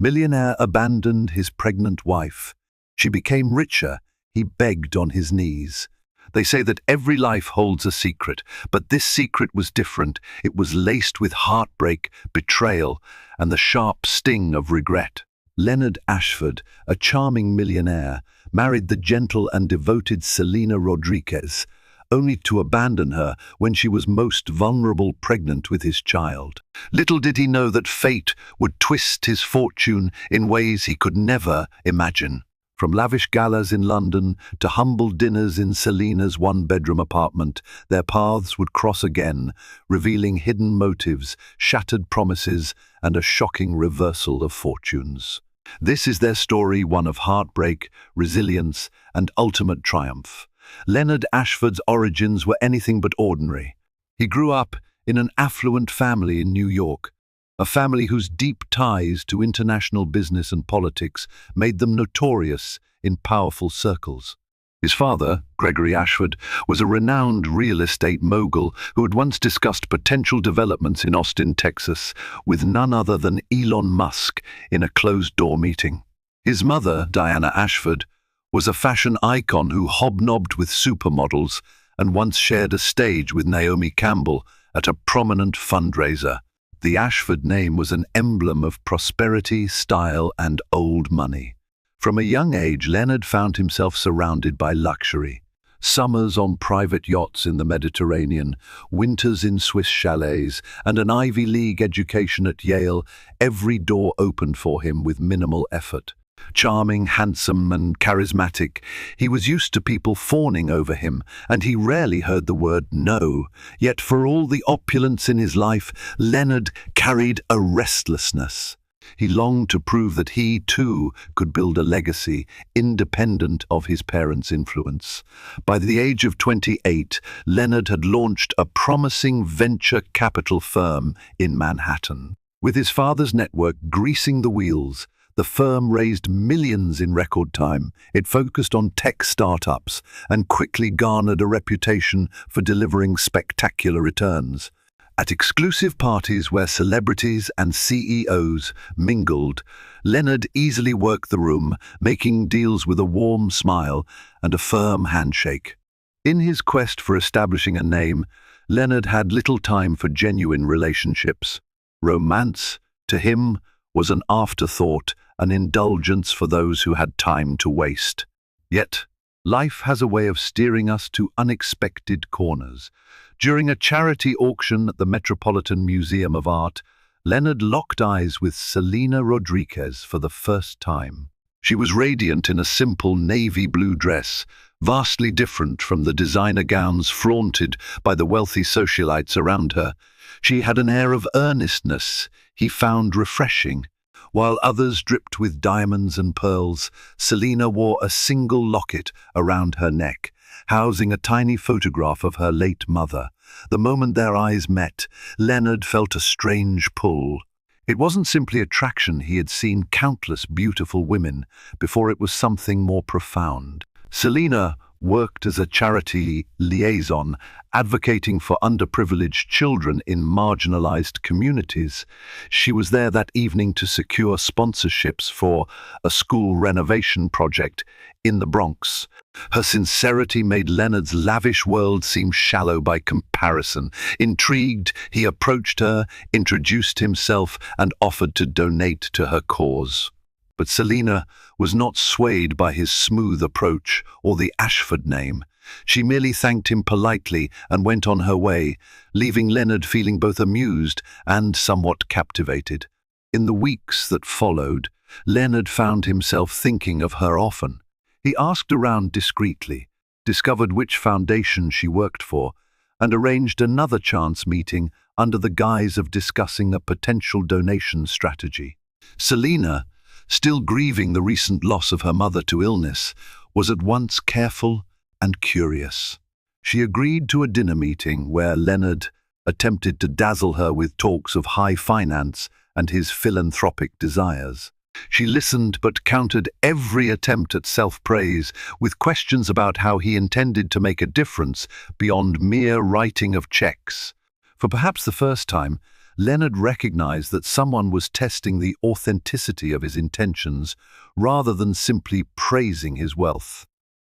Millionaire abandoned his pregnant wife. She became richer. He begged on his knees. They say that every life holds a secret, but this secret was different. It was laced with heartbreak, betrayal, and the sharp sting of regret. Leonard Ashford, a charming millionaire, married the gentle and devoted Selena Rodriguez, only to abandon her when she was most vulnerable, pregnant with his child. Little did he know that fate would twist his fortune in ways he could never imagine. From lavish galas in London to humble dinners in Selena's one-bedroom apartment, their paths would cross again, revealing hidden motives, shattered promises, and a shocking reversal of fortunes. This is their story, one of heartbreak, resilience, and ultimate triumph. Leonard Ashford's origins were anything but ordinary. He grew up in an affluent family in New York, a family whose deep ties to international business and politics made them notorious in powerful circles. His father, Gregory Ashford, was a renowned real estate mogul who had once discussed potential developments in Austin, Texas, with none other than Elon Musk in a closed-door meeting. His mother, Diana Ashford, was a fashion icon who hobnobbed with supermodels and once shared a stage with Naomi Campbell at a prominent fundraiser. The Ashford name was an emblem of prosperity, style, and old money. From a young age, Leonard found himself surrounded by luxury. Summers on private yachts in the Mediterranean, winters in Swiss chalets, and an Ivy League education at Yale, every door opened for him with minimal effort. Charming, handsome, and charismatic, he was used to people fawning over him, and he rarely heard the word no. Yet for all the opulence in his life, Leonard carried a restlessness. He longed to prove that he, too, could build a legacy, independent of his parents' influence. By the age of 28, Leonard had launched a promising venture capital firm in Manhattan. With his father's network greasing the wheels, the firm raised millions in record time. It focused on tech startups and quickly garnered a reputation for delivering spectacular returns. At exclusive parties where celebrities and CEOs mingled, Leonard easily worked the room, making deals with a warm smile and a firm handshake. In his quest for establishing a name, Leonard had little time for genuine relationships. Romance, to him, was an afterthought, an indulgence for those who had time to waste. Yet, life has a way of steering us to unexpected corners. During a charity auction at the Metropolitan Museum of Art, Leonard locked eyes with Selena Rodriguez for the first time. She was radiant in a simple navy blue dress, vastly different from the designer gowns flaunted by the wealthy socialites around her. She had an air of earnestness he found refreshing. While others dripped with diamonds and pearls, Selena wore a single locket around her neck, housing a tiny photograph of her late mother. The moment their eyes met, Leonard felt a strange pull. It wasn't simply attraction. He had seen countless beautiful women before it was something more profound. Selena worked as a charity liaison, advocating for underprivileged children in marginalized communities. She was there that evening to secure sponsorships for a school renovation project in the Bronx. Her sincerity made Leonard's lavish world seem shallow by comparison. Intrigued, he approached her, introduced himself, and offered to donate to her cause. But Selena was not swayed by his smooth approach or the Ashford name. She merely thanked him politely and went on her way, leaving Leonard feeling both amused and somewhat captivated. In the weeks that followed, Leonard found himself thinking of her often. He asked around discreetly, discovered which foundation she worked for, and arranged another chance meeting under the guise of discussing a potential donation strategy. Selena, still grieving the recent loss of her mother to illness, was at once careful and curious. She agreed to a dinner meeting where Leonard attempted to dazzle her with talks of high finance and his philanthropic desires. She listened but countered every attempt at self-praise with questions about how he intended to make a difference beyond mere writing of checks. For perhaps the first time, Leonard recognized that someone was testing the authenticity of his intentions rather than simply praising his wealth.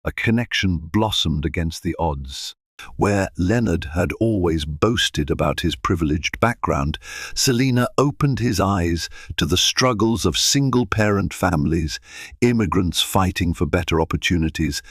A connection blossomed against the odds. Where Leonard had always boasted about his privileged background, Selina opened his eyes to the struggles of single-parent families, immigrants fighting for better opportunities,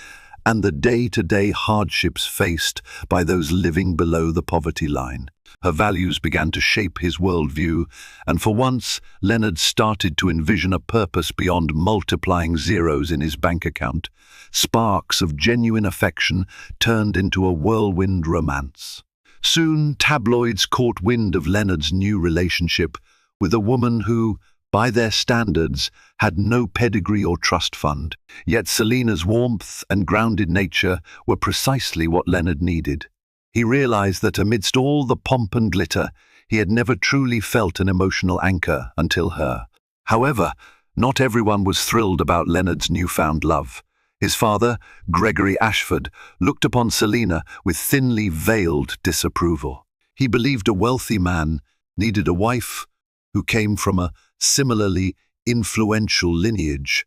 and the day-to-day hardships faced by those living below the poverty line. Her values began to shape his worldview, and for once, Leonard started to envision a purpose beyond multiplying zeros in his bank account. Sparks of genuine affection turned into a whirlwind romance. Soon, tabloids caught wind of Leonard's new relationship with a woman who, by their standards, had no pedigree or trust fund. Yet Selina's warmth and grounded nature were precisely what Leonard needed. He realized that amidst all the pomp and glitter, he had never truly felt an emotional anchor until her. However, not everyone was thrilled about Leonard's newfound love. His father, Gregory Ashford, looked upon Selina with thinly veiled disapproval. He believed a wealthy man needed a wife who came from a similarly influential lineage,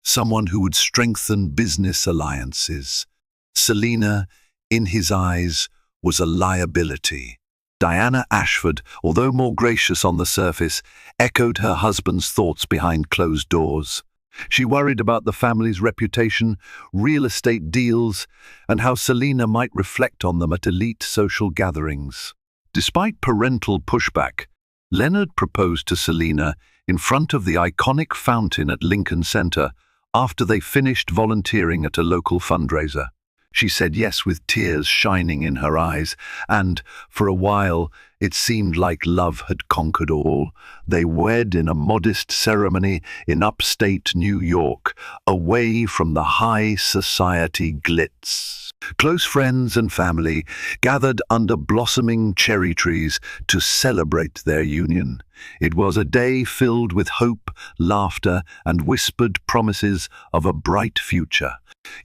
someone who would strengthen business alliances. Selina, in his eyes, was a liability. Diana Ashford, although more gracious on the surface, echoed her husband's thoughts behind closed doors. She worried about the family's reputation, real estate deals, and how Selina might reflect on them at elite social gatherings. Despite parental pushback, Leonard proposed to Selina in front of the iconic fountain at Lincoln Center after they finished volunteering at a local fundraiser. She said yes with tears shining in her eyes, and, for a while, it seemed like love had conquered all. They wed in a modest ceremony in upstate New York, away from the high society glitz. Close friends and family gathered under blossoming cherry trees to celebrate their union. It was a day filled with hope, laughter, and whispered promises of a bright future.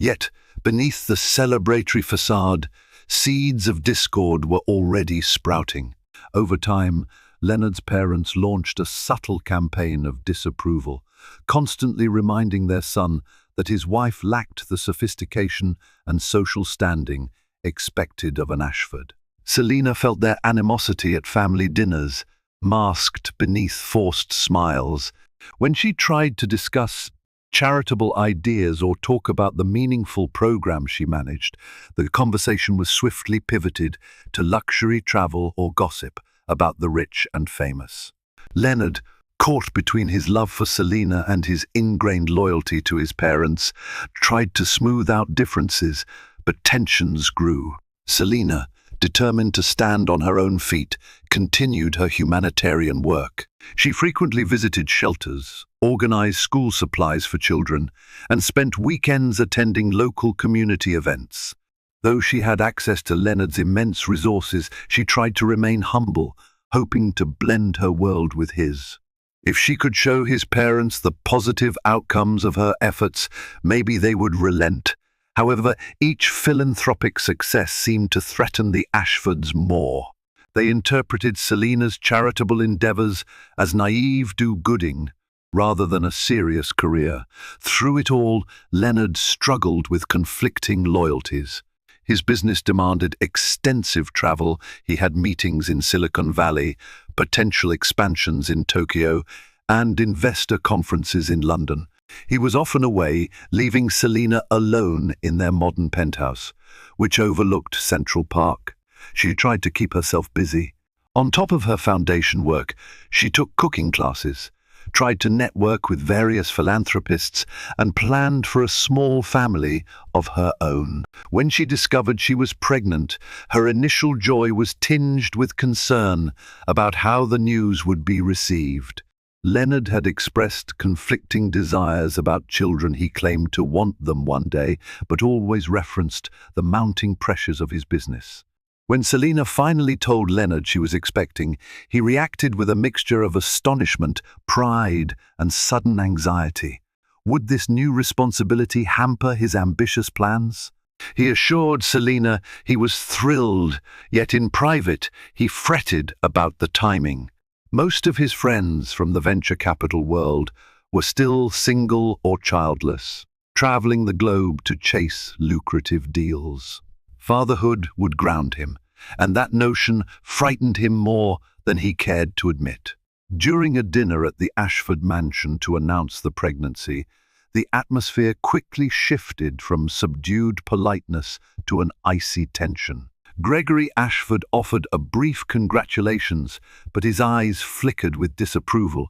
Yet, beneath the celebratory facade, seeds of discord were already sprouting. Over time, Leonard's parents launched a subtle campaign of disapproval, constantly reminding their son that his wife lacked the sophistication and social standing expected of an Ashford. Selina felt their animosity at family dinners, masked beneath forced smiles. When she tried to discuss charitable ideas or talk about the meaningful programs she managed, the conversation was swiftly pivoted to luxury travel or gossip about the rich and famous. Leonard, caught between his love for Selina and his ingrained loyalty to his parents, tried to smooth out differences, but tensions grew. Selina, determined to stand on her own feet, continued her humanitarian work. She frequently visited shelters, organized school supplies for children, and spent weekends attending local community events. Though she had access to Leonard's immense resources, she tried to remain humble, hoping to blend her world with his. If she could show his parents the positive outcomes of her efforts, maybe they would relent. However, each philanthropic success seemed to threaten the Ashfords more. They interpreted Selina's charitable endeavors as naive do-gooding rather than a serious career. Through it all, Leonard struggled with conflicting loyalties. His business demanded extensive travel. He had meetings in Silicon Valley, potential expansions in Tokyo, and investor conferences in London. He was often away, leaving Selina alone in their modern penthouse, which overlooked Central Park. She tried to keep herself busy. On top of her foundation work, she took cooking classes, tried to network with various philanthropists, and planned for a small family of her own. When she discovered she was pregnant, her initial joy was tinged with concern about how the news would be received. Leonard had expressed conflicting desires about children. He claimed to want them one day, but always referenced the mounting pressures of his business. When Selina finally told Leonard she was expecting, he reacted with a mixture of astonishment, pride, and sudden anxiety. Would this new responsibility hamper his ambitious plans? He assured Selina he was thrilled, yet in private he fretted about the timing. Most of his friends from the venture capital world were still single or childless, traveling the globe to chase lucrative deals. Fatherhood would ground him, and that notion frightened him more than he cared to admit. During a dinner at the Ashford mansion to announce the pregnancy, the atmosphere quickly shifted from subdued politeness to an icy tension. Gregory Ashford offered a brief congratulations, but his eyes flickered with disapproval.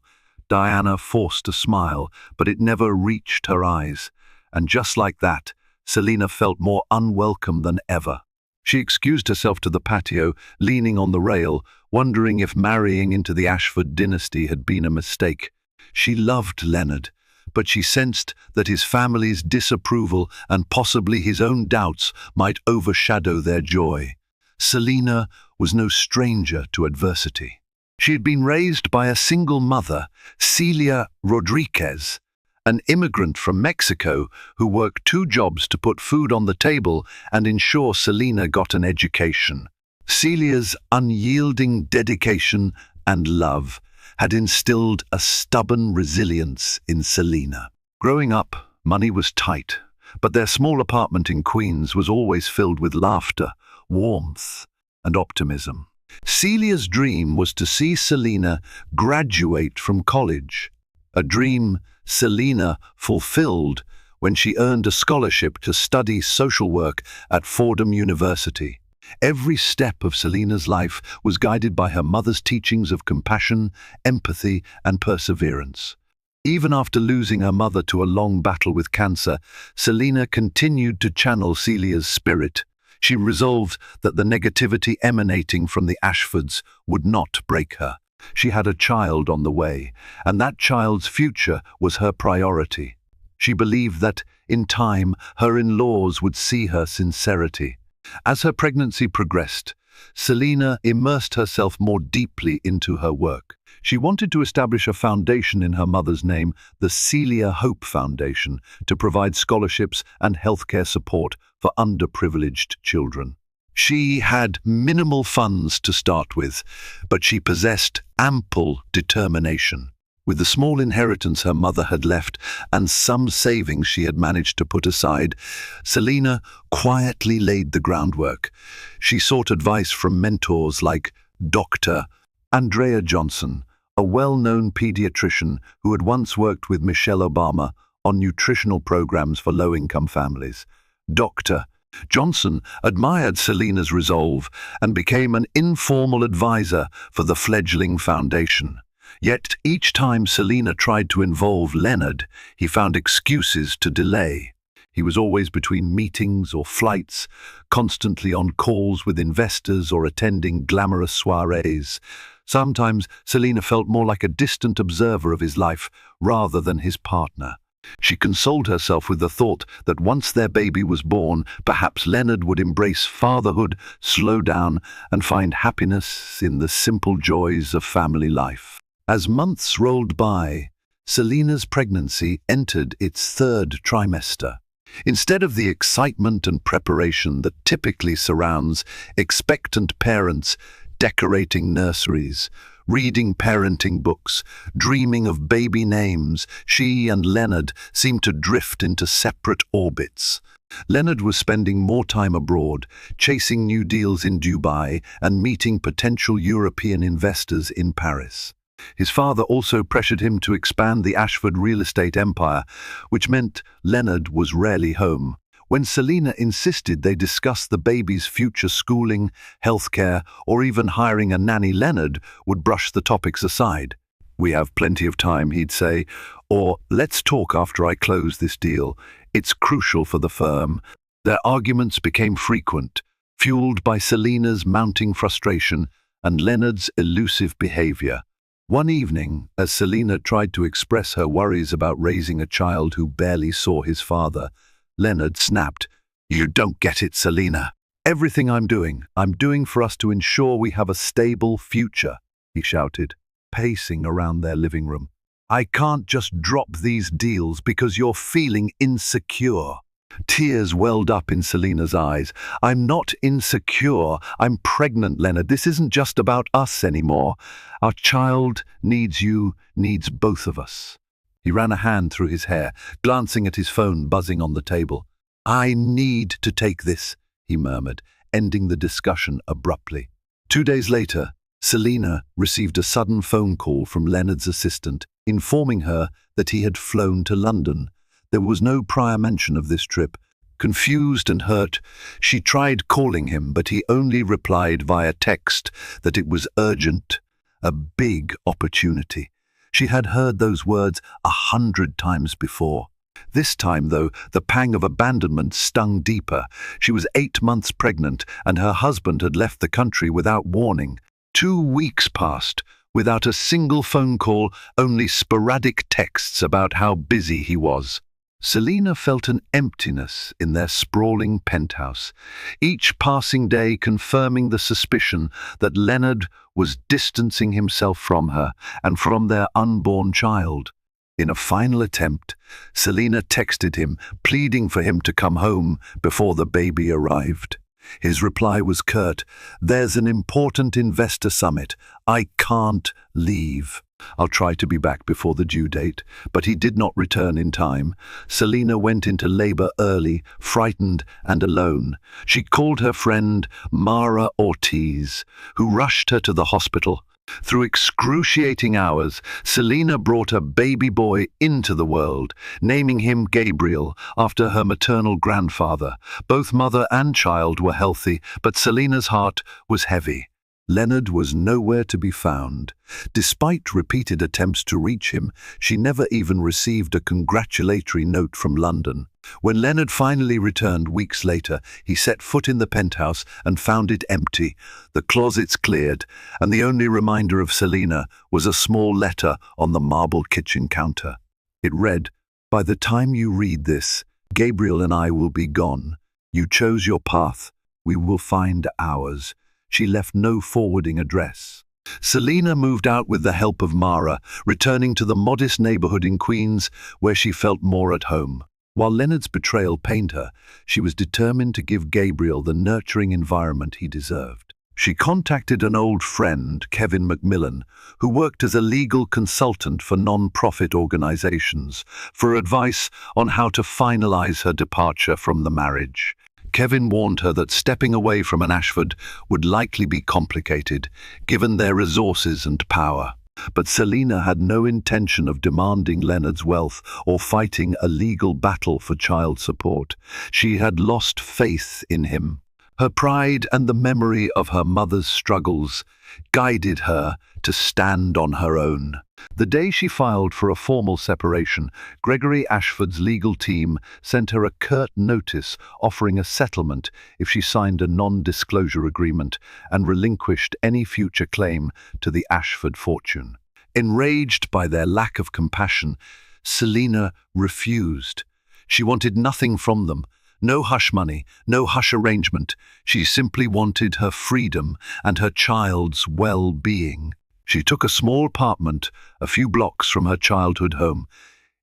Diana forced a smile, but it never reached her eyes. And just like that, Selina felt more unwelcome than ever. She excused herself to the patio, leaning on the rail, wondering if marrying into the Ashford dynasty had been a mistake. She loved Leonard, but she sensed that his family's disapproval and possibly his own doubts might overshadow their joy. Selina was no stranger to adversity. She had been raised by a single mother, Celia Rodriguez, an immigrant from Mexico who worked 2 jobs to put food on the table and ensure Selina got an education. Celia's unyielding dedication and love had instilled a stubborn resilience in Selina. Growing up, money was tight, but their small apartment in Queens was always filled with laughter, warmth, and optimism. Celia's dream was to see Selina graduate from college, a dream Selina fulfilled when she earned a scholarship to study social work at Fordham University. Every step of Selina's life was guided by her mother's teachings of compassion, empathy, and perseverance. Even after losing her mother to a long battle with cancer, Selina continued to channel Celia's spirit. She resolved that the negativity emanating from the Ashfords would not break her. She had a child on the way, and that child's future was her priority. She believed that, in time, her in-laws would see her sincerity. As her pregnancy progressed, Selina immersed herself more deeply into her work. She wanted to establish a foundation in her mother's name, the Celia Hope Foundation, to provide scholarships and healthcare support for underprivileged children. She had minimal funds to start with, but she possessed ample determination. With the small inheritance her mother had left and some savings she had managed to put aside, Selina quietly laid the groundwork. She sought advice from mentors like Dr. Andrea Johnson, a well-known pediatrician who had once worked with Michelle Obama on nutritional programs for low-income families. Dr. Johnson admired Selina's resolve and became an informal advisor for the fledgling foundation. Yet each time Selina tried to involve Leonard, he found excuses to delay. He was always between meetings or flights, constantly on calls with investors or attending glamorous soirees. Sometimes Selina felt more like a distant observer of his life rather than his partner. She consoled herself with the thought that once their baby was born, perhaps Leonard would embrace fatherhood, slow down, and find happiness in the simple joys of family life. As months rolled by, Selina's pregnancy entered its 3rd trimester. Instead of the excitement and preparation that typically surrounds expectant parents decorating nurseries, reading parenting books, dreaming of baby names, she and Leonard seemed to drift into separate orbits. Leonard was spending more time abroad, chasing new deals in Dubai and meeting potential European investors in Paris. His father also pressured him to expand the Ashford real estate empire, which meant Leonard was rarely home. When Selina insisted they discuss the baby's future schooling, healthcare, or even hiring a nanny, Leonard would brush the topics aside. "We have plenty of time," he'd say, or "let's talk after I close this deal. It's crucial for the firm." Their arguments became frequent, fueled by Selina's mounting frustration and Leonard's elusive behavior. One evening, as Selina tried to express her worries about raising a child who barely saw his father, Leonard snapped, "You don't get it, Selina. Everything I'm doing for us to ensure we have a stable future," he shouted, pacing around their living room. "I can't just drop these deals because you're feeling insecure." Tears welled up in Selena's eyes. I'm not insecure. I'm pregnant, Leonard. This isn't just about us anymore. Our child needs you, needs both of us. He ran a hand through his hair, glancing at his phone buzzing on the table. I need to take this, he murmured, ending the discussion abruptly. 2 days later, Selena received a sudden phone call from Leonard's assistant, informing her that he had flown to London. There was no prior mention of this trip. Confused and hurt, she tried calling him, but he only replied via text that it was urgent, a big opportunity. She had heard those words 100 times before. This time, though, the pang of abandonment stung deeper. She was 8 months pregnant, and her husband had left the country without warning. 2 weeks passed, without a single phone call, only sporadic texts about how busy he was. Selena felt an emptiness in their sprawling penthouse, each passing day confirming the suspicion that Leonard was distancing himself from her and from their unborn child. In a final attempt, Selena texted him, pleading for him to come home before the baby arrived. His reply was curt, "There's an important investor summit. I can't leave. I'll try to be back before the due date," but he did not return in time. Selena went into labor early, frightened and alone. She called her friend Mara Ortiz, who rushed her to the hospital. Through excruciating hours, Selena brought a baby boy into the world, naming him Gabriel after her maternal grandfather. Both mother and child were healthy, but Selena's heart was heavy. Leonard was nowhere to be found. Despite repeated attempts to reach him, she never even received a congratulatory note from London. When Leonard finally returned weeks later, he set foot in the penthouse and found it empty, the closets cleared, and the only reminder of Selena was a small letter on the marble kitchen counter. It read, "By the time you read this, Gabriel and I will be gone. You chose your path. We will find ours." She left no forwarding address. Selena moved out with the help of Mara, returning to the modest neighborhood in Queens where she felt more at home. While Leonard's betrayal pained her, she was determined to give Gabriel the nurturing environment he deserved. She contacted an old friend, Kevin McMillan, who worked as a legal consultant for non-profit organizations, for advice on how to finalize her departure from the marriage. Kevin warned her that stepping away from an Ashford would likely be complicated, given their resources and power. But Selena had no intention of demanding Leonard's wealth or fighting a legal battle for child support. She had lost faith in him. Her pride and the memory of her mother's struggles guided her to stand on her own. The day she filed for a formal separation, Gregory Ashford's legal team sent her a curt notice offering a settlement if she signed a non-disclosure agreement and relinquished any future claim to the Ashford fortune. Enraged by their lack of compassion, Selena refused. She wanted nothing from them. No hush money, no hush arrangement. She simply wanted her freedom and her child's well-being. She took a small apartment a few blocks from her childhood home.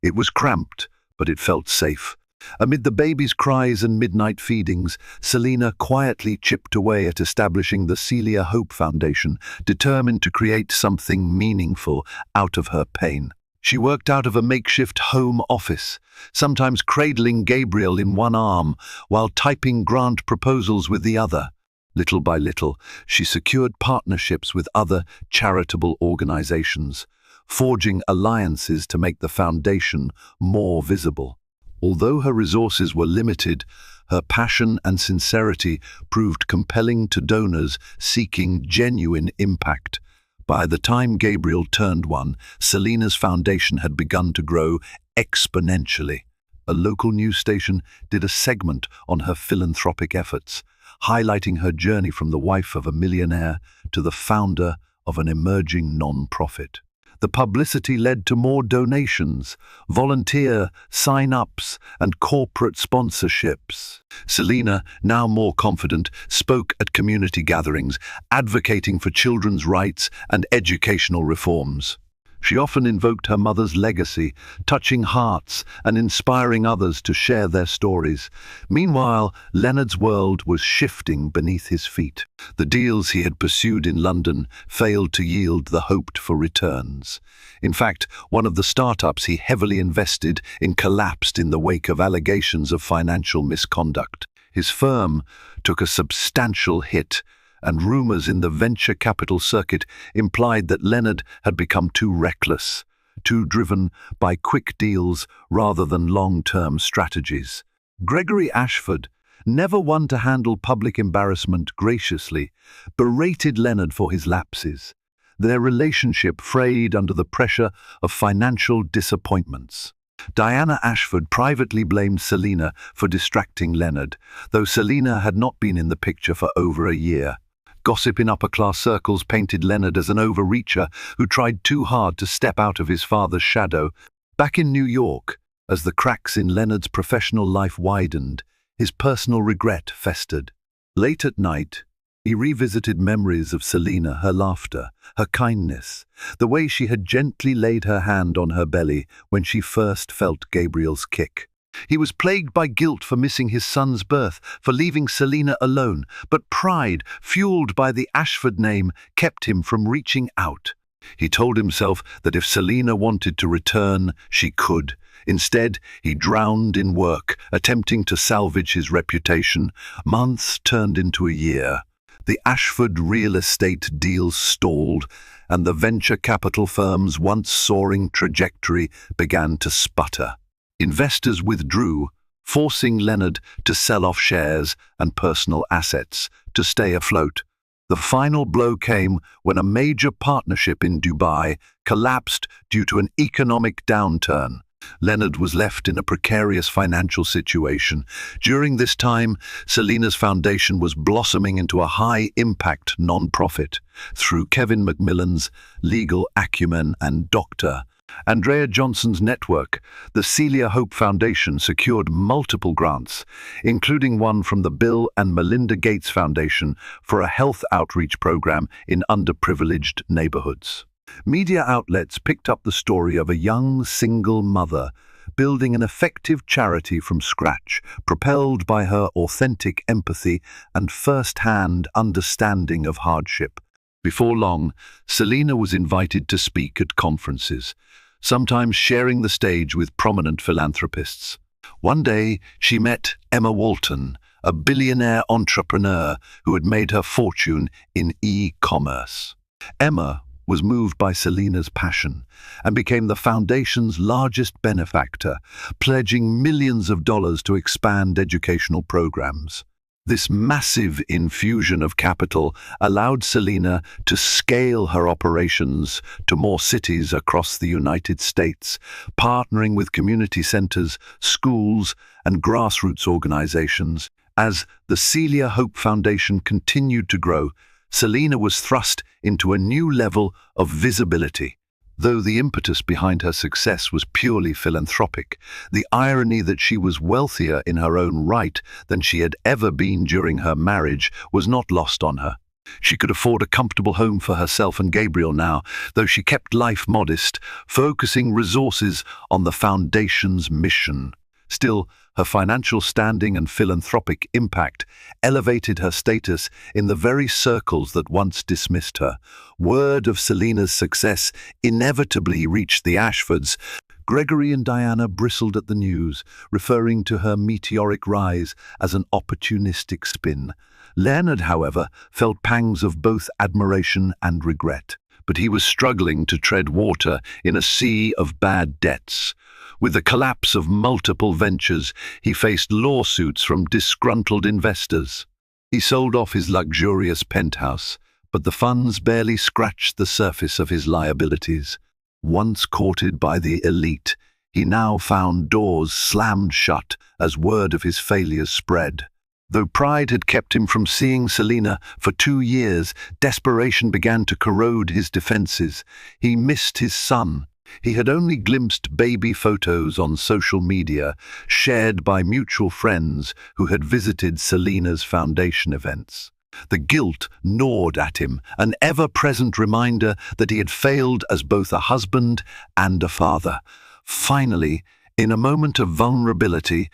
It was cramped, but it felt safe. Amid the baby's cries and midnight feedings, Selena quietly chipped away at establishing the Celia Hope Foundation, determined to create something meaningful out of her pain. She worked out of a makeshift home office, sometimes cradling Gabriel in one arm while typing grant proposals with the other. Little by little, she secured partnerships with other charitable organizations, forging alliances to make the foundation more visible. Although her resources were limited, her passion and sincerity proved compelling to donors seeking genuine impact. By the time Gabriel turned 1, Selena's foundation had begun to grow exponentially. A local news station did a segment on her philanthropic efforts, highlighting her journey from the wife of a millionaire to the founder of an emerging non-profit. The publicity led to more donations, volunteer sign-ups, and corporate sponsorships. Selena, now more confident, spoke at community gatherings, advocating for children's rights and educational reforms. She often invoked her mother's legacy, touching hearts and inspiring others to share their stories. Meanwhile, Leonard's world was shifting beneath his feet. The deals he had pursued in London failed to yield the hoped-for returns. In fact, one of the startups he heavily invested in collapsed in the wake of allegations of financial misconduct. His firm took a substantial hit, and rumors in the venture capital circuit implied that Leonard had become too reckless, too driven by quick deals rather than long-term strategies. Gregory Ashford, never one to handle public embarrassment graciously, berated Leonard for his lapses. Their relationship frayed under the pressure of financial disappointments. Diana Ashford privately blamed Selena for distracting Leonard, though Selena had not been in the picture for over a year. Gossip in upper-class circles painted Leonard as an overreacher who tried too hard to step out of his father's shadow. Back in New York, as the cracks in Leonard's professional life widened, his personal regret festered. Late at night, he revisited memories of Selena, her laughter, her kindness, the way she had gently laid her hand on her belly when she first felt Gabriel's kick. He was plagued by guilt for missing his son's birth, for leaving Selena alone, but pride, fueled by the Ashford name, kept him from reaching out. He told himself that if Selena wanted to return, she could. Instead, he drowned in work, attempting to salvage his reputation. Months turned into a year. The Ashford real estate deals stalled, and the venture capital firm's once soaring trajectory began to sputter. Investors withdrew, forcing Leonard to sell off shares and personal assets to stay afloat. The final blow came when a major partnership in Dubai collapsed due to an economic downturn. Leonard was left in a precarious financial situation. During this time, Selena's foundation was blossoming into a high-impact non-profit. Through Kevin McMillan's legal acumen and Dr. Andrea Johnson's network, the Celia Hope Foundation secured multiple grants, including one from the Bill and Melinda Gates Foundation for a health outreach program in underprivileged neighborhoods. Media outlets picked up the story of a young single mother building an effective charity from scratch, propelled by her authentic empathy and first-hand understanding of hardship. Before long, Selena was invited to speak at conferences, sometimes sharing the stage with prominent philanthropists. One day, she met Emma Walton, a billionaire entrepreneur who had made her fortune in e-commerce. Emma was moved by Selena's passion and became the foundation's largest benefactor, pledging millions of dollars to expand educational programs. This massive infusion of capital allowed Selena to scale her operations to more cities across the United States, partnering with community centers, schools, and grassroots organizations. As the Celia Hope Foundation continued to grow, Selena was thrust into a new level of visibility. Though the impetus behind her success was purely philanthropic, the irony that she was wealthier in her own right than she had ever been during her marriage was not lost on her. She could afford a comfortable home for herself and Gabriel now, though she kept life modest, focusing resources on the foundation's mission. Still, her financial standing and philanthropic impact elevated her status in the very circles that once dismissed her. Word of Selena's success inevitably reached the Ashfords. Gregory and Diana bristled at the news, referring to her meteoric rise as an opportunistic spin. Leonard, however, felt pangs of both admiration and regret. But he was struggling to tread water in a sea of bad debts. With the collapse of multiple ventures, he faced lawsuits from disgruntled investors. He sold off his luxurious penthouse, but the funds barely scratched the surface of his liabilities. Once courted by the elite, he now found doors slammed shut as word of his failures spread. Though pride had kept him from seeing Selena for 2 years, desperation began to corrode his defenses. He missed his son. He had only glimpsed baby photos on social media, shared by mutual friends who had visited Selena's foundation events. The guilt gnawed at him, an ever-present reminder that he had failed as both a husband and a father. Finally, in a moment of vulnerability,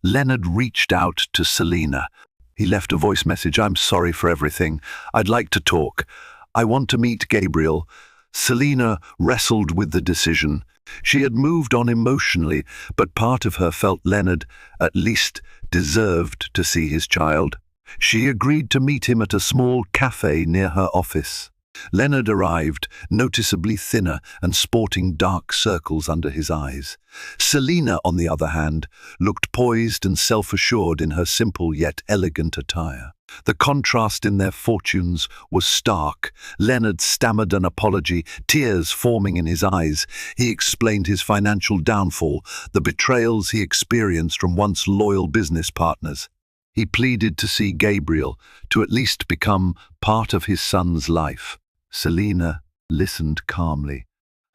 Leonard reached out to Selina. He left a voice message. "I'm sorry for everything. I'd like to talk. I want to meet Gabriel." Selina wrestled with the decision. She had moved on emotionally, but part of her felt Leonard, at least, deserved to see his child. She agreed to meet him at a small cafe near her office. Leonard arrived, noticeably thinner and sporting dark circles under his eyes. Selina, on the other hand, looked poised and self-assured in her simple yet elegant attire. The contrast in their fortunes was stark. Leonard stammered an apology, tears forming in his eyes. He explained his financial downfall, the betrayals he experienced from once loyal business partners. He pleaded to see Gabriel, to at least become part of his son's life. Selina listened calmly,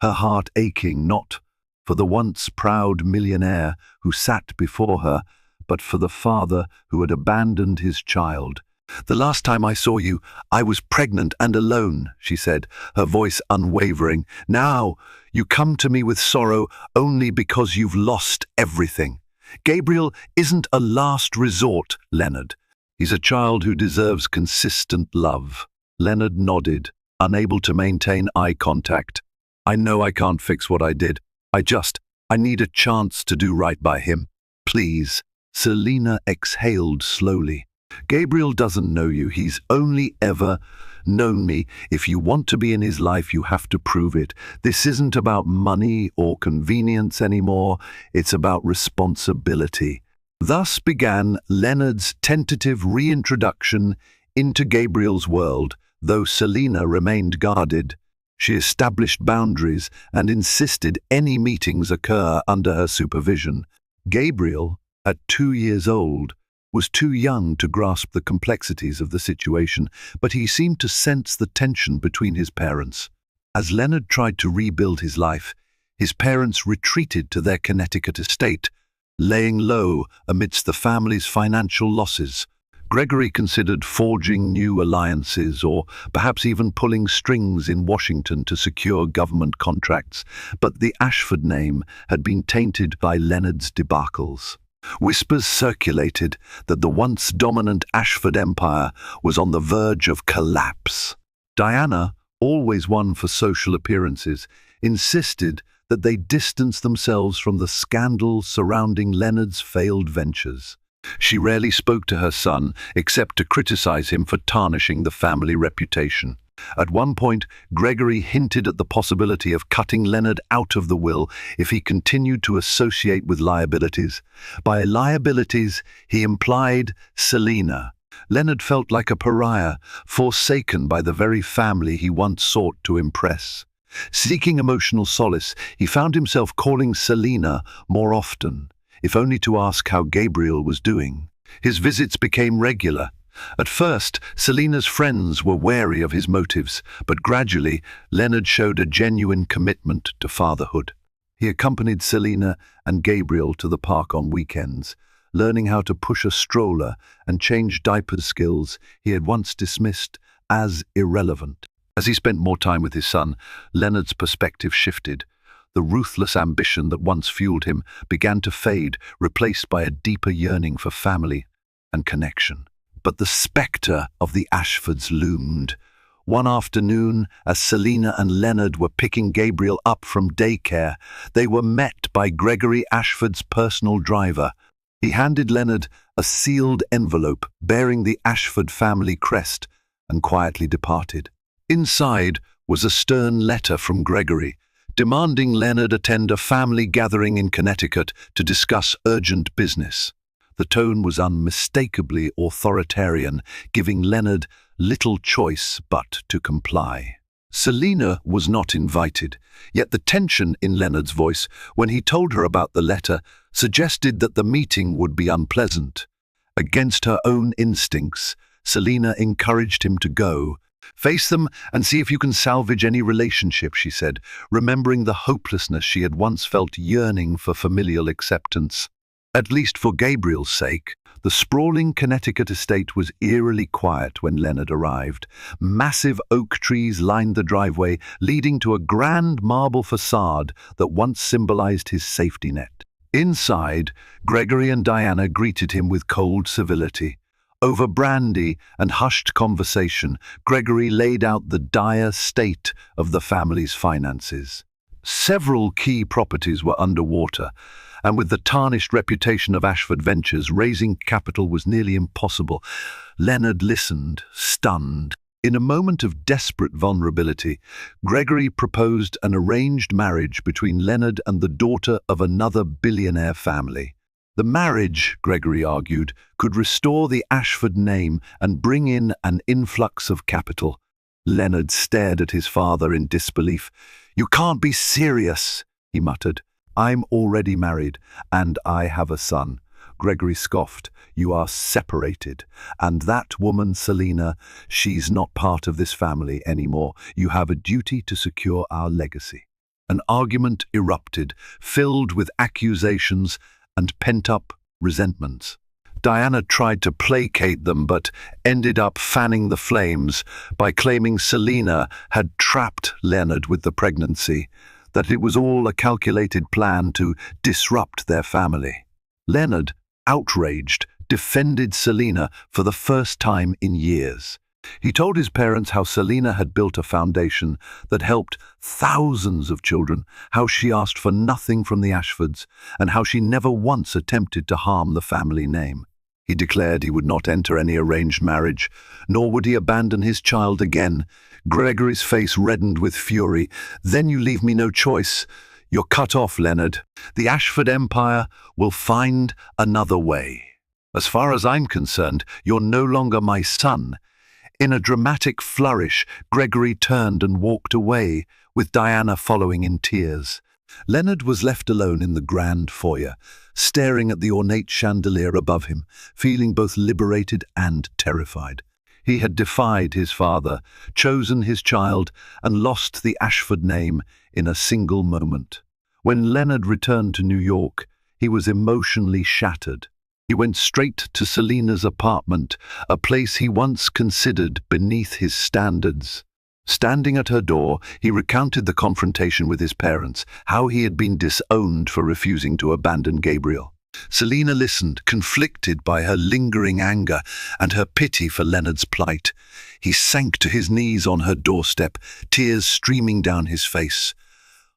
her heart aching not for the once proud millionaire who sat before her, but for the father who had abandoned his child. "The last time I saw you, I was pregnant and alone," she said, her voice unwavering. "Now you come to me with sorrow only because you've lost everything. Gabriel isn't a last resort, Leonard. He's a child who deserves consistent love." Leonard nodded, unable to maintain eye contact. "I know I can't fix what I did. I need a chance to do right by him. Please." Selina exhaled slowly. "Gabriel doesn't know you. He's only ever known me. If you want to be in his life, you have to prove it. This isn't about money or convenience anymore. It's about responsibility." Thus began Leonard's tentative reintroduction into Gabriel's world, though Selina remained guarded. She established boundaries and insisted any meetings occur under her supervision. Gabriel, at 2 years old, was too young to grasp the complexities of the situation, but he seemed to sense the tension between his parents. As Leonard tried to rebuild his life, his parents retreated to their Connecticut estate, laying low amidst the family's financial losses. Gregory considered forging new alliances or perhaps even pulling strings in Washington to secure government contracts, but the Ashford name had been tainted by Leonard's debacles. Whispers circulated that the once dominant Ashford empire was on the verge of collapse. Diana, always one for social appearances, insisted that they distance themselves from the scandal surrounding Leonard's failed ventures. She rarely spoke to her son, except to criticize him for tarnishing the family reputation. At one point, Gregory hinted at the possibility of cutting Leonard out of the will if he continued to associate with liabilities. By liabilities, he implied Selina. Leonard felt like a pariah, forsaken by the very family he once sought to impress. Seeking emotional solace, he found himself calling Selina more often, if only to ask how Gabriel was doing. His visits became regular. At first, Selina's friends were wary of his motives, but gradually, Leonard showed a genuine commitment to fatherhood. He accompanied Selina and Gabriel to the park on weekends, learning how to push a stroller and change diaper skills he had once dismissed as irrelevant. As he spent more time with his son, Leonard's perspective shifted. The ruthless ambition that once fueled him began to fade, replaced by a deeper yearning for family and connection. But the spectre of the Ashfords loomed. One afternoon, as Selina and Leonard were picking Gabriel up from daycare, they were met by Gregory Ashford's personal driver. He handed Leonard a sealed envelope bearing the Ashford family crest and quietly departed. Inside was a stern letter from Gregory, demanding Leonard attend a family gathering in Connecticut to discuss urgent business. The tone was unmistakably authoritarian, giving Leonard little choice but to comply. Selina was not invited, yet the tension in Leonard's voice when he told her about the letter suggested that the meeting would be unpleasant. Against her own instincts, Selina encouraged him to go. "Face them and see if you can salvage any relationship," she said, remembering the hopelessness she had once felt yearning for familial acceptance. At least for Gabriel's sake. The sprawling Connecticut estate was eerily quiet when Leonard arrived. Massive oak trees lined the driveway, leading to a grand marble facade that once symbolized his safety net. Inside, Gregory and Diana greeted him with cold civility. Over brandy and hushed conversation, Gregory laid out the dire state of the family's finances. Several key properties were underwater, and with the tarnished reputation of Ashford Ventures, raising capital was nearly impossible. Leonard listened, stunned. In a moment of desperate vulnerability, Gregory proposed an arranged marriage between Leonard and the daughter of another billionaire family. The marriage, Gregory argued, could restore the Ashford name and bring in an influx of capital. Leonard stared at his father in disbelief. "You can't be serious," he muttered. "I'm already married, and I have a son." Gregory scoffed. "You are separated, and that woman, Selina, she's not part of this family anymore. You have a duty to secure our legacy." An argument erupted, filled with accusations and pent-up resentments. Diana tried to placate them, but ended up fanning the flames by claiming Selina had trapped Leonard with the pregnancy, that it was all a calculated plan to disrupt their family. Leonard, outraged, defended Selina for the first time in years. He told his parents how Selina had built a foundation that helped thousands of children, how she asked for nothing from the Ashfords, and how she never once attempted to harm the family name. He declared he would not enter any arranged marriage, nor would he abandon his child again. Gregory's face reddened with fury. "Then you leave me no choice. You're cut off, Leonard. The Ashford Empire will find another way. As far as I'm concerned, you're no longer my son." In a dramatic flourish, Gregory turned and walked away, with Diana following in tears. Leonard was left alone in the grand foyer, staring at the ornate chandelier above him, feeling both liberated and terrified. He had defied his father, chosen his child, and lost the Ashford name in a single moment. When Leonard returned to New York, he was emotionally shattered. He went straight to Selina's apartment, a place he once considered beneath his standards. Standing at her door, he recounted the confrontation with his parents, how he had been disowned for refusing to abandon Gabriel. Selina listened, conflicted by her lingering anger and her pity for Leonard's plight. He sank to his knees on her doorstep, tears streaming down his face.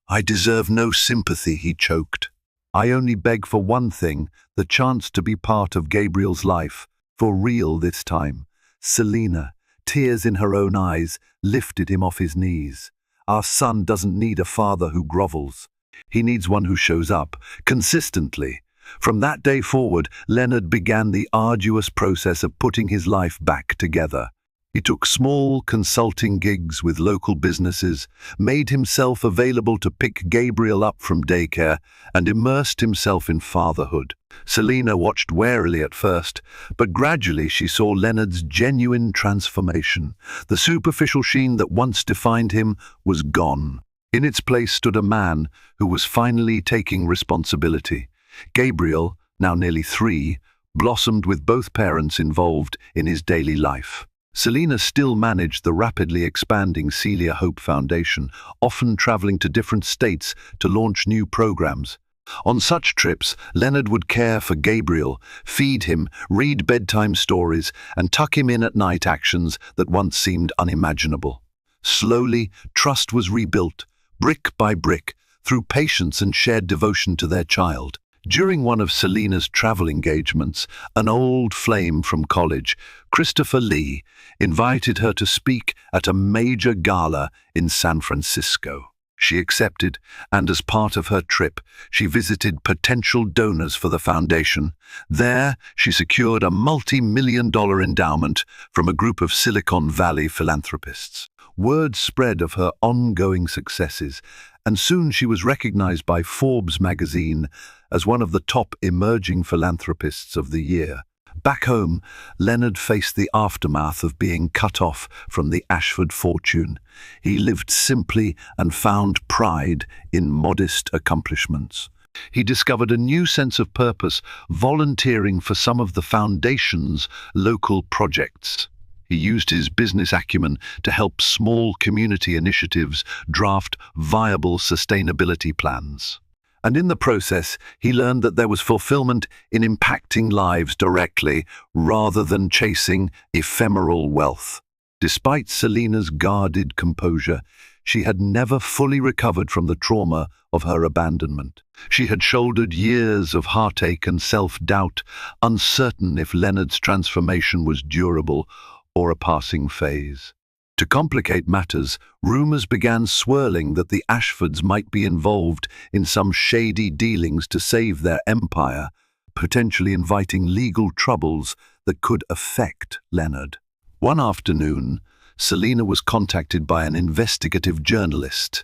"I deserve no sympathy," he choked. "I only beg for one thing, the chance to be part of Gabriel's life, for real this time." Selina, tears in her own eyes, lifted him off his knees. "Our son doesn't need a father who grovels. He needs one who shows up, consistently." From that day forward, Leonard began the arduous process of putting his life back together. He took small consulting gigs with local businesses, made himself available to pick Gabriel up from daycare, and immersed himself in fatherhood. Selina watched warily at first, but gradually she saw Leonard's genuine transformation. The superficial sheen that once defined him was gone. In its place stood a man who was finally taking responsibility. Gabriel, now nearly 3, blossomed with both parents involved in his daily life. Selina still managed the rapidly expanding Celia Hope Foundation, often traveling to different states to launch new programs. On such trips, Leonard would care for Gabriel, feed him, read bedtime stories, and tuck him in at night, actions that once seemed unimaginable. Slowly, trust was rebuilt, brick by brick, through patience and shared devotion to their child. During one of Selina's travel engagements, an old flame from college, Christopher Lee, invited her to speak at a major gala in San Francisco. She accepted, and as part of her trip, she visited potential donors for the foundation. There, she secured a multi-million-dollar endowment from a group of Silicon Valley philanthropists. Word spread of her ongoing successes, and soon she was recognized by Forbes magazine as one of the top emerging philanthropists of the year. Back home, Leonard faced the aftermath of being cut off from the Ashford fortune. He lived simply and found pride in modest accomplishments. He discovered a new sense of purpose, volunteering for some of the foundation's local projects. He used his business acumen to help small community initiatives draft viable sustainability plans. And in the process, he learned that there was fulfillment in impacting lives directly rather than chasing ephemeral wealth. Despite Selina's guarded composure, she had never fully recovered from the trauma of her abandonment. She had shouldered years of heartache and self-doubt, uncertain if Leonard's transformation was durable or a passing phase. To complicate matters, rumors began swirling that the Ashfords might be involved in some shady dealings to save their empire, potentially inviting legal troubles that could affect Leonard. One afternoon, Selina was contacted by an investigative journalist,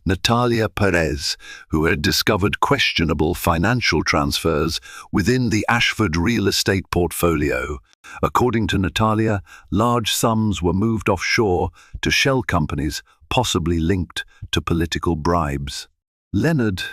Natalia Perez, who had discovered questionable financial transfers within the Ashford real estate portfolio. According to Natalia, large sums were moved offshore to shell companies, possibly linked to political bribes. Leonard,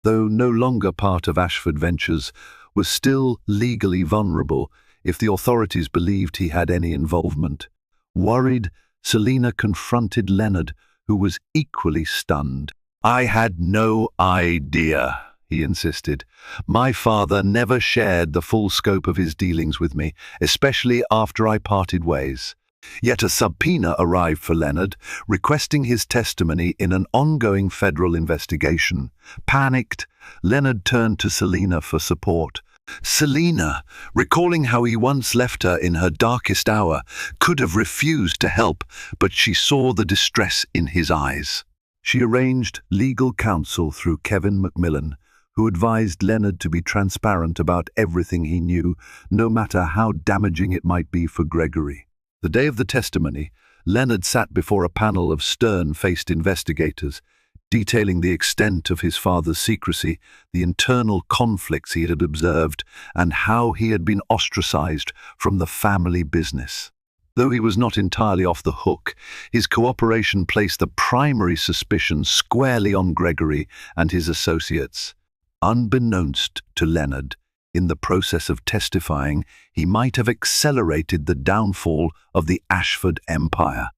though no longer part of Ashford Ventures, was still legally vulnerable if the authorities believed he had any involvement. Worried, Selina confronted Leonard, who was equally stunned. "I had no idea," he insisted. "My father never shared the full scope of his dealings with me, especially after I parted ways." Yet a subpoena arrived for Leonard, requesting his testimony in an ongoing federal investigation. Panicked, Leonard turned to Selina for support. Selina, recalling how he once left her in her darkest hour, could have refused to help, but she saw the distress in his eyes. She arranged legal counsel through Kevin Macmillan, who advised Leonard to be transparent about everything he knew, no matter how damaging it might be for Gregory. The day of the testimony, Leonard sat before a panel of stern-faced investigators, detailing the extent of his father's secrecy, the internal conflicts he had observed, and how he had been ostracized from the family business. Though he was not entirely off the hook, his cooperation placed the primary suspicion squarely on Gregory and his associates. Unbeknownst to Leonard, in the process of testifying, he might have accelerated the downfall of the Ashford empire.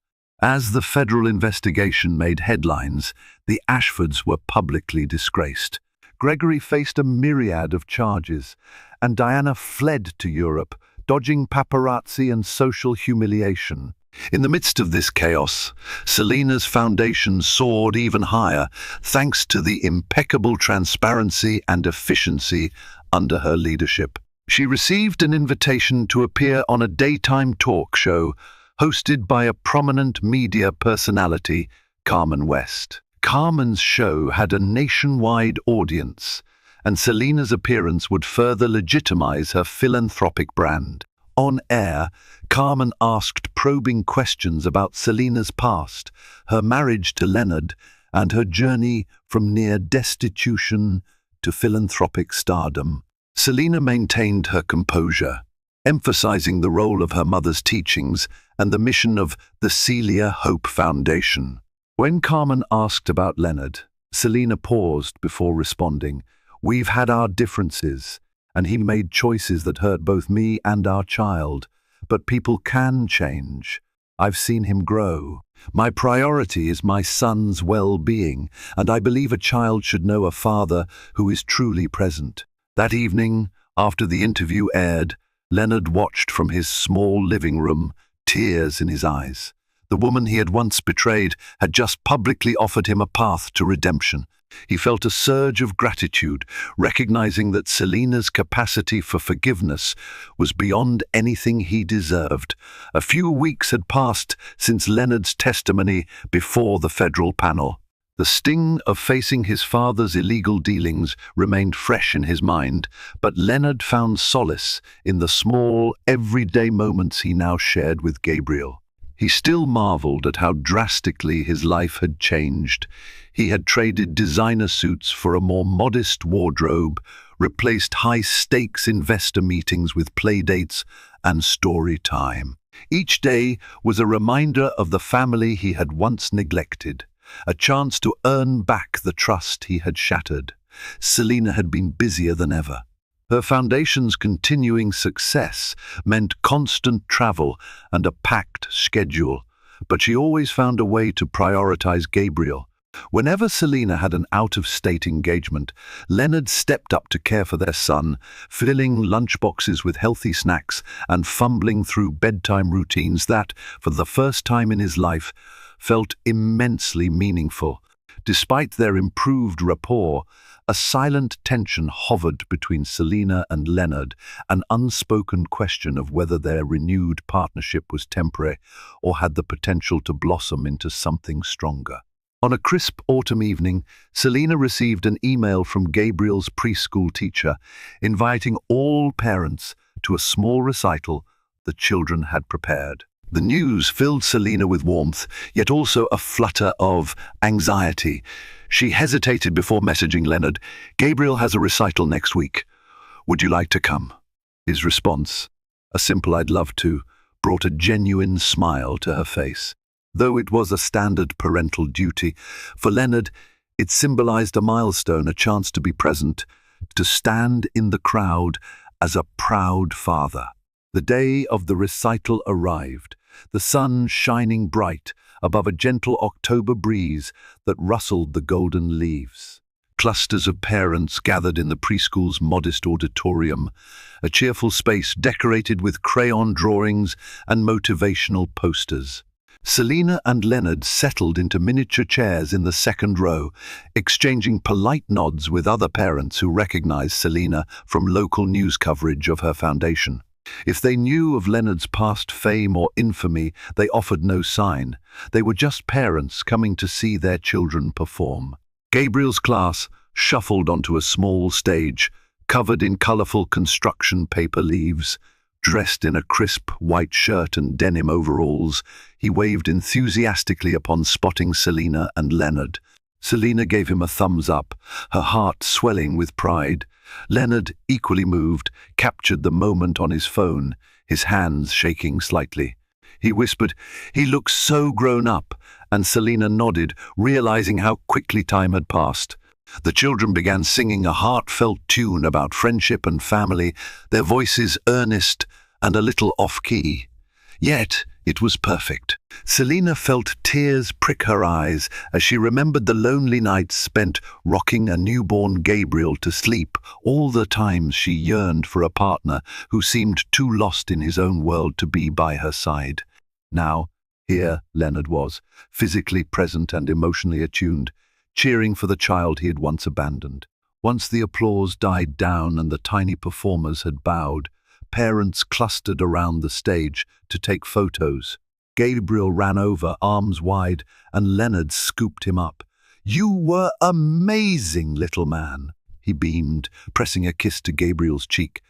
As the federal investigation made headlines, the Ashfords were publicly disgraced. Gregory faced a myriad of charges, and Diana fled to Europe, dodging paparazzi and social humiliation. In the midst of this chaos, Selina's foundation soared even higher, thanks to the impeccable transparency and efficiency under her leadership. She received an invitation to appear on a daytime talk show hosted by a prominent media personality, Carmen West. Carmen's show had a nationwide audience, and Selina's appearance would further legitimize her philanthropic brand. On air, Carmen asked probing questions about Selina's past, her marriage to Leonard, and her journey from near destitution to philanthropic stardom. Selina maintained her composure, emphasizing the role of her mother's teachings and the mission of the Celia Hope Foundation. When Carmen asked about Leonard, Selina paused before responding. "We've had our differences, and he made choices that hurt both me and our child. But people can change. I've seen him grow. My priority is my son's well-being, and I believe a child should know a father who is truly present." That evening, after the interview aired, Leonard watched from his small living room, tears in his eyes. The woman he had once betrayed had just publicly offered him a path to redemption. He felt a surge of gratitude, recognizing that Selina's capacity for forgiveness was beyond anything he deserved. A few weeks had passed since Leonard's testimony before the federal panel. The sting of facing his father's illegal dealings remained fresh in his mind, but Leonard found solace in the small, everyday moments he now shared with Gabriel. He still marveled at how drastically his life had changed. He had traded designer suits for a more modest wardrobe, replaced high-stakes investor meetings with playdates and story time. Each day was a reminder of the family he had once neglected, a chance to earn back the trust he had shattered. Selina had been busier than ever. Her foundation's continuing success meant constant travel and a packed schedule, but she always found a way to prioritize Gabriel. Whenever Selina had an out-of-state engagement, Leonard stepped up to care for their son, filling lunchboxes with healthy snacks and fumbling through bedtime routines that, for the first time in his life, felt immensely meaningful. Despite their improved rapport, a silent tension hovered between Selina and Leonard, an unspoken question of whether their renewed partnership was temporary or had the potential to blossom into something stronger. On a crisp autumn evening, Selina received an email from Gabriel's preschool teacher inviting all parents to a small recital the children had prepared. The news filled Selina with warmth, yet also a flutter of anxiety. She hesitated before messaging Leonard. "Gabriel has a recital next week. Would you like to come?" His response, a simple "I'd love to," brought a genuine smile to her face. Though it was a standard parental duty, for Leonard, it symbolized a milestone, a chance to be present, to stand in the crowd as a proud father. The day of the recital arrived, the sun shining bright above a gentle October breeze that rustled the golden leaves. Clusters of parents gathered in the preschool's modest auditorium, a cheerful space decorated with crayon drawings and motivational posters. Selina and Leonard settled into miniature chairs in the second row, exchanging polite nods with other parents who recognized Selina from local news coverage of her foundation. If they knew of Leonard's past fame or infamy, they offered no sign. They were just parents coming to see their children perform. Gabriel's class shuffled onto a small stage, covered in colorful construction paper leaves. Dressed in a crisp white shirt and denim overalls, he waved enthusiastically upon spotting Selina and Leonard. Selina gave him a thumbs up, her heart swelling with pride. Leonard, equally moved, captured the moment on his phone, his hands shaking slightly. He whispered, "He looks so grown up," and Selina nodded, realizing how quickly time had passed. The children began singing a heartfelt tune about friendship and family, their voices earnest and a little off-key. Yet it was perfect. Selina felt tears prick her eyes as she remembered the lonely nights spent rocking a newborn Gabriel to sleep, all the times she yearned for a partner who seemed too lost in his own world to be by her side. Now, here Leonard was, physically present and emotionally attuned, cheering for the child he had once abandoned. Once the applause died down and the tiny performers had bowed, parents clustered around the stage to take photos. Gabriel ran over, arms wide, and Leonard scooped him up. "You were amazing, little man," he beamed, pressing a kiss to Gabriel's cheek.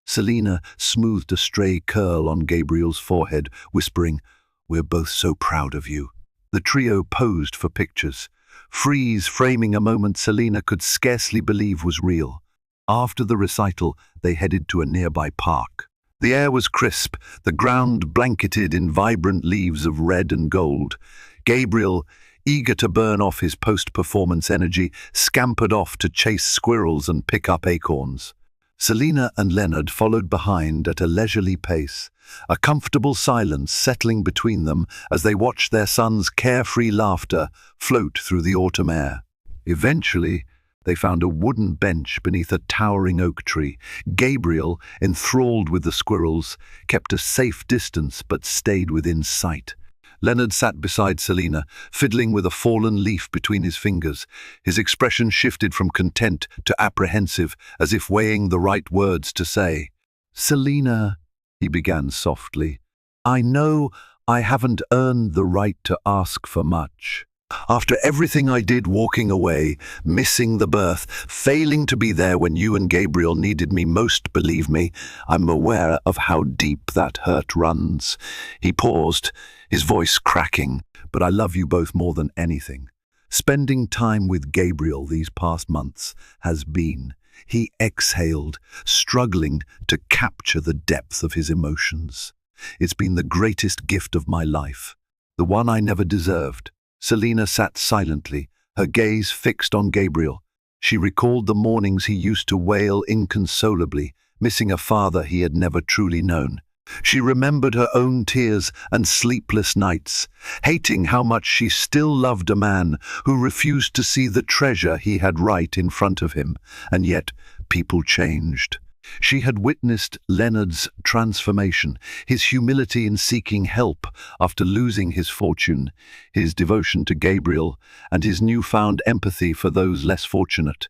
Selina smoothed a stray curl on Gabriel's forehead, whispering, "We're both so proud of you." The trio posed for pictures, freeze framing a moment Selina could scarcely believe was real. After the recital, they headed to a nearby park. The air was crisp, the ground blanketed in vibrant leaves of red and gold. Gabriel, eager to burn off his post-performance energy, scampered off to chase squirrels and pick up acorns. Selina and Leonard followed behind at a leisurely pace, a comfortable silence settling between them as they watched their son's carefree laughter float through the autumn air. Eventually, they found a wooden bench beneath a towering oak tree. Gabriel, enthralled with the squirrels, kept a safe distance but stayed within sight. Leonard sat beside Selina, fiddling with a fallen leaf between his fingers. His expression shifted from content to apprehensive, as if weighing the right words to say. "Selina," he began softly, "I know I haven't earned the right to ask for much. After everything I did walking away, missing the birth, failing to be there when you and Gabriel needed me most, believe me, I'm aware of how deep that hurt runs." He paused, his voice cracking, "But I love you both more than anything. Spending time with Gabriel these past months has been..." He exhaled, struggling to capture the depth of his emotions. "It's been the greatest gift of my life, the one I never deserved." Selina sat silently, her gaze fixed on Gabriel. She recalled the mornings he used to wail inconsolably, missing a father he had never truly known. She remembered her own tears and sleepless nights, hating how much she still loved a man who refused to see the treasure he had right in front of him. And yet, people changed. She had witnessed Leonard's transformation, his humility in seeking help after losing his fortune, his devotion to Gabriel, and his newfound empathy for those less fortunate.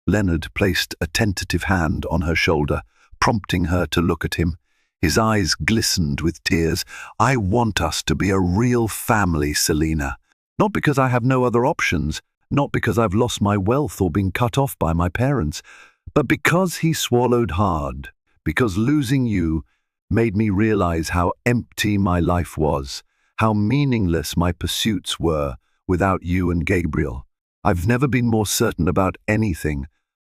Leonard placed a tentative hand on her shoulder, prompting her to look at him. His eyes glistened with tears. "I want us to be a real family, Selina. Not because I have no other options, not because I've lost my wealth or been cut off by my parents, but because," he swallowed hard, "because losing you made me realize how empty my life was, how meaningless my pursuits were without you and Gabriel. I've never been more certain about anything.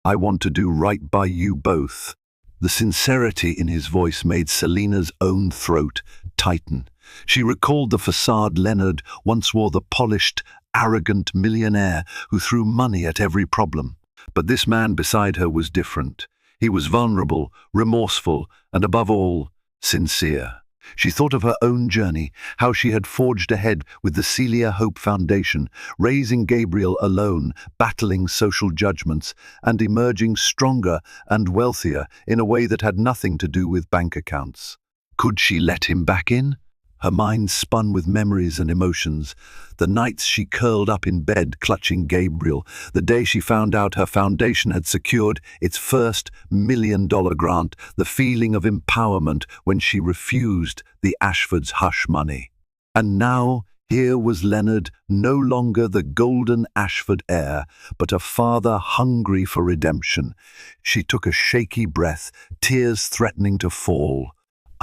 I want to do right by you both." The sincerity in his voice made Selina's own throat tighten. She recalled the facade Leonard once wore, the polished, arrogant millionaire who threw money at every problem. But this man beside her was different. He was vulnerable, remorseful, and above all, sincere. She thought of her own journey, how she had forged ahead with the Celia Hope Foundation, raising Gabriel alone, battling social judgments, and emerging stronger and wealthier in a way that had nothing to do with bank accounts. Could she let him back in? Her mind spun with memories and emotions. The nights she curled up in bed clutching Gabriel, the day she found out her foundation had secured its first $1 million grant, the feeling of empowerment when she refused the Ashfords' hush money. And now, here was Leonard, no longer the golden Ashford heir, but a father hungry for redemption. She took a shaky breath, tears threatening to fall.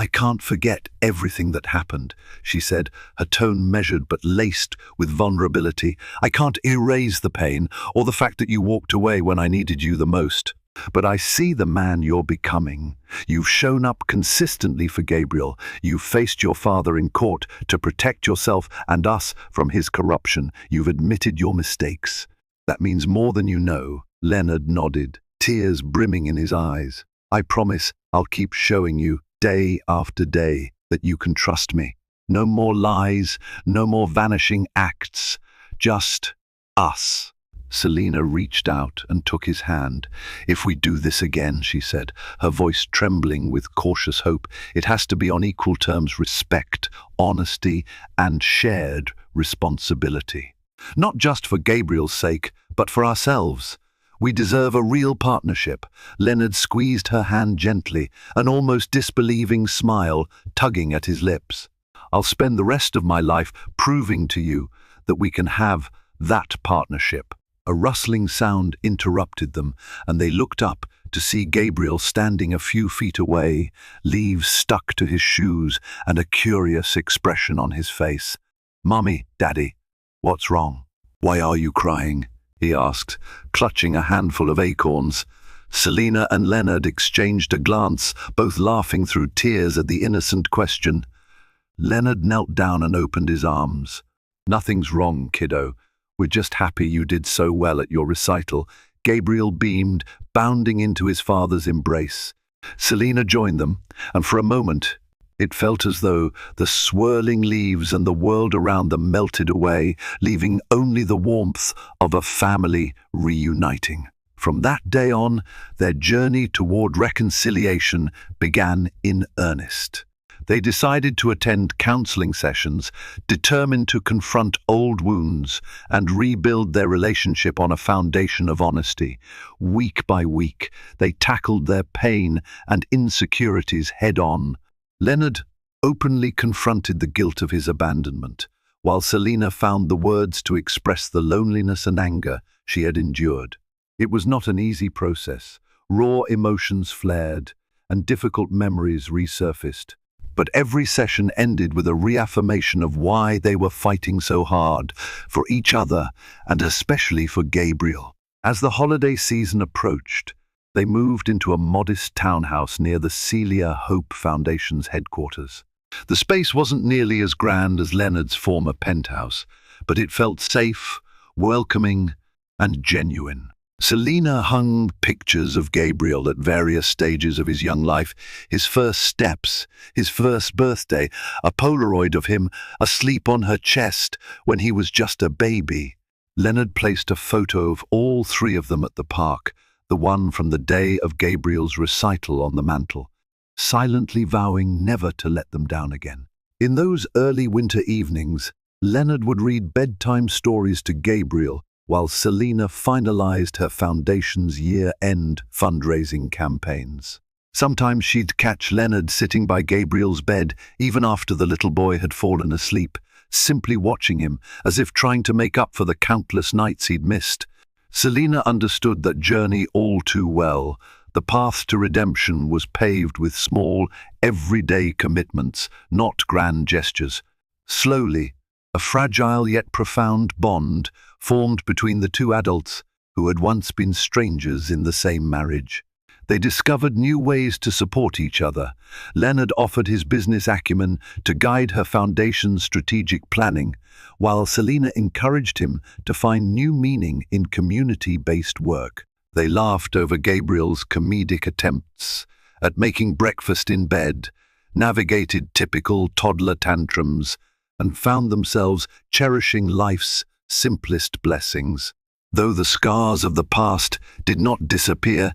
"I can't forget everything that happened," she said, her tone measured but laced with vulnerability. "I can't erase the pain or the fact that you walked away when I needed you the most. But I see the man you're becoming. You've shown up consistently for Gabriel. You've faced your father in court to protect yourself and us from his corruption. You've admitted your mistakes. That means more than you know." Leonard nodded, tears brimming in his eyes. "I promise I'll keep showing you, day after day, that you can trust me. No more lies, no more vanishing acts, just us." Selina reached out and took his hand. "If we do this again," she said, her voice trembling with cautious hope, "it has to be on equal terms: respect, honesty, and shared responsibility. Not just for Gabriel's sake, but for ourselves. We deserve a real partnership." Leonard squeezed her hand gently, an almost disbelieving smile tugging at his lips. "I'll spend the rest of my life proving to you that we can have that partnership." A rustling sound interrupted them, and they looked up to see Gabriel standing a few feet away, leaves stuck to his shoes and a curious expression on his face. "Mommy, Daddy, what's wrong? Why are you crying?" he asked, clutching a handful of acorns. Selina and Leonard exchanged a glance, both laughing through tears at the innocent question. Leonard knelt down and opened his arms. "Nothing's wrong, kiddo. We're just happy you did so well at your recital." Gabriel beamed, bounding into his father's embrace. Selina joined them, and for a moment it felt as though the swirling leaves and the world around them melted away, leaving only the warmth of a family reuniting. From that day on, their journey toward reconciliation began in earnest. They decided to attend counseling sessions, determined to confront old wounds and rebuild their relationship on a foundation of honesty. Week by week, they tackled their pain and insecurities head-on. Leonard openly confronted the guilt of his abandonment, while Selina found the words to express the loneliness and anger she had endured. It was not an easy process. Raw emotions flared, and difficult memories resurfaced. But every session ended with a reaffirmation of why they were fighting so hard for each other, and especially for Gabriel. As the holiday season approached, they moved into a modest townhouse near the Celia Hope Foundation's headquarters. The space wasn't nearly as grand as Leonard's former penthouse, but it felt safe, welcoming, and genuine. Selina hung pictures of Gabriel at various stages of his young life, his first steps, his first birthday, a Polaroid of him asleep on her chest when he was just a baby. Leonard placed a photo of all three of them at the park, the one from the day of Gabriel's recital on the mantel, silently vowing never to let them down again. In those early winter evenings, Leonard would read bedtime stories to Gabriel while Selina finalized her foundation's year-end fundraising campaigns. Sometimes she'd catch Leonard sitting by Gabriel's bed even after the little boy had fallen asleep, simply watching him as if trying to make up for the countless nights he'd missed. Selina understood that journey all too well. The path to redemption was paved with small, everyday commitments, not grand gestures. Slowly, a fragile yet profound bond formed between the two adults who had once been strangers in the same marriage. They discovered new ways to support each other. Leonard offered his business acumen to guide her foundation's strategic planning, while Selina encouraged him to find new meaning in community-based work. They laughed over Gabriel's comedic attempts at making breakfast in bed, navigated typical toddler tantrums, and found themselves cherishing life's simplest blessings. Though the scars of the past did not disappear,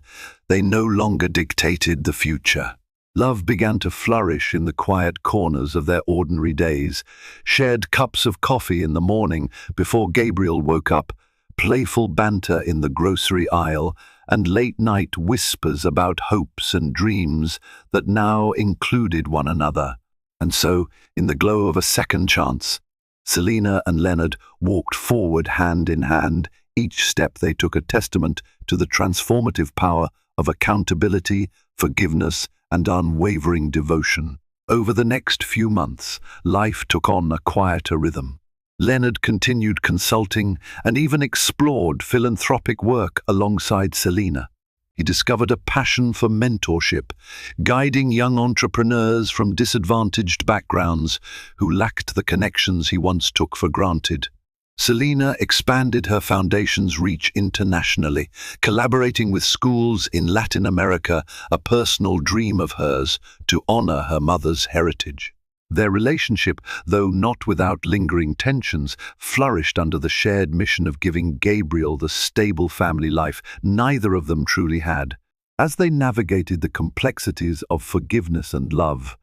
they no longer dictated the future. Love began to flourish in the quiet corners of their ordinary days, shared cups of coffee in the morning before Gabriel woke up, playful banter in the grocery aisle, and late-night whispers about hopes and dreams that now included one another. And so, in the glow of a second chance, Selina and Leonard walked forward hand in hand, each step they took a testament to the transformative power of accountability, forgiveness, and unwavering devotion. Over the next few months, life took on a quieter rhythm. Leonard continued consulting and even explored philanthropic work alongside Selina. He discovered a passion for mentorship, guiding young entrepreneurs from disadvantaged backgrounds who lacked the connections he once took for granted. Selina expanded her foundation's reach internationally, collaborating with schools in Latin America, a personal dream of hers to honor her mother's heritage. Their relationship, though not without lingering tensions, flourished under the shared mission of giving Gabriel the stable family life neither of them truly had. As they navigated the complexities of forgiveness and love,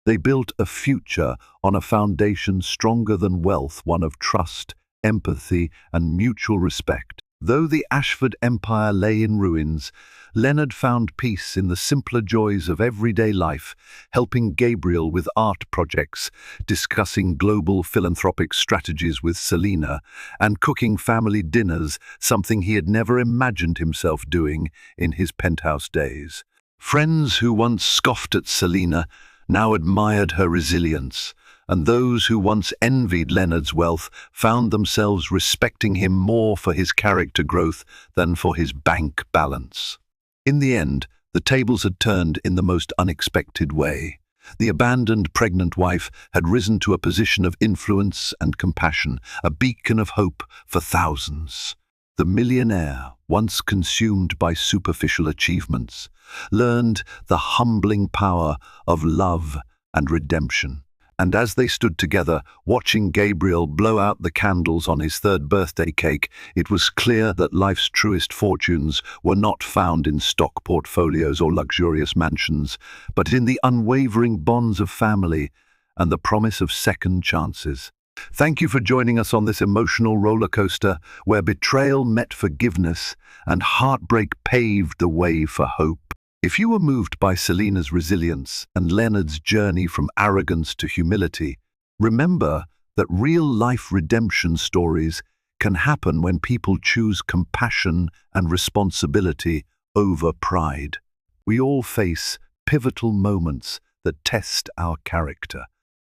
they built a future on a foundation stronger than wealth, one of trust, empathy, and mutual respect. Though the Ashford Empire lay in ruins, Leonard found peace in the simpler joys of everyday life, helping Gabriel with art projects, discussing global philanthropic strategies with Selina, and cooking family dinners, something he had never imagined himself doing in his penthouse days. Friends who once scoffed at Selina now admired her resilience, and those who once envied Leonard's wealth found themselves respecting him more for his character growth than for his bank balance. In the end, the tables had turned in the most unexpected way. The abandoned pregnant wife had risen to a position of influence and compassion, a beacon of hope for thousands. The millionaire, once consumed by superficial achievements, learned the humbling power of love and redemption. And as they stood together, watching Gabriel blow out the candles on his third birthday cake, it was clear that life's truest fortunes were not found in stock portfolios or luxurious mansions, but in the unwavering bonds of family and the promise of second chances. Thank you for joining us on this emotional roller coaster where betrayal met forgiveness and heartbreak paved the way for hope. If you were moved by Selina's resilience and Leonard's journey from arrogance to humility, remember that real-life redemption stories can happen when people choose compassion and responsibility over pride. We all face pivotal moments that test our character.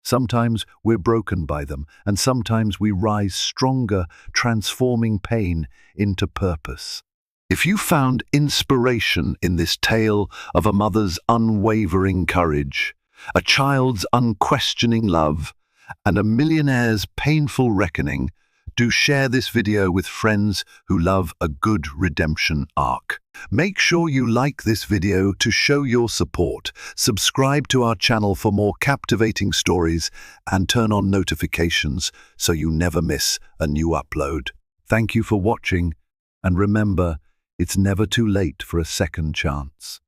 Sometimes we're broken by them, and sometimes we rise stronger, transforming pain into purpose. If you found inspiration in this tale of a mother's unwavering courage, a child's unquestioning love, and a millionaire's painful reckoning, Do share this video with friends who love a good redemption arc. Make sure you like this video to show your support. Subscribe to our channel for more captivating stories and turn on notifications so you never miss a new upload. Thank you for watching, and remember, it's never too late for a second chance.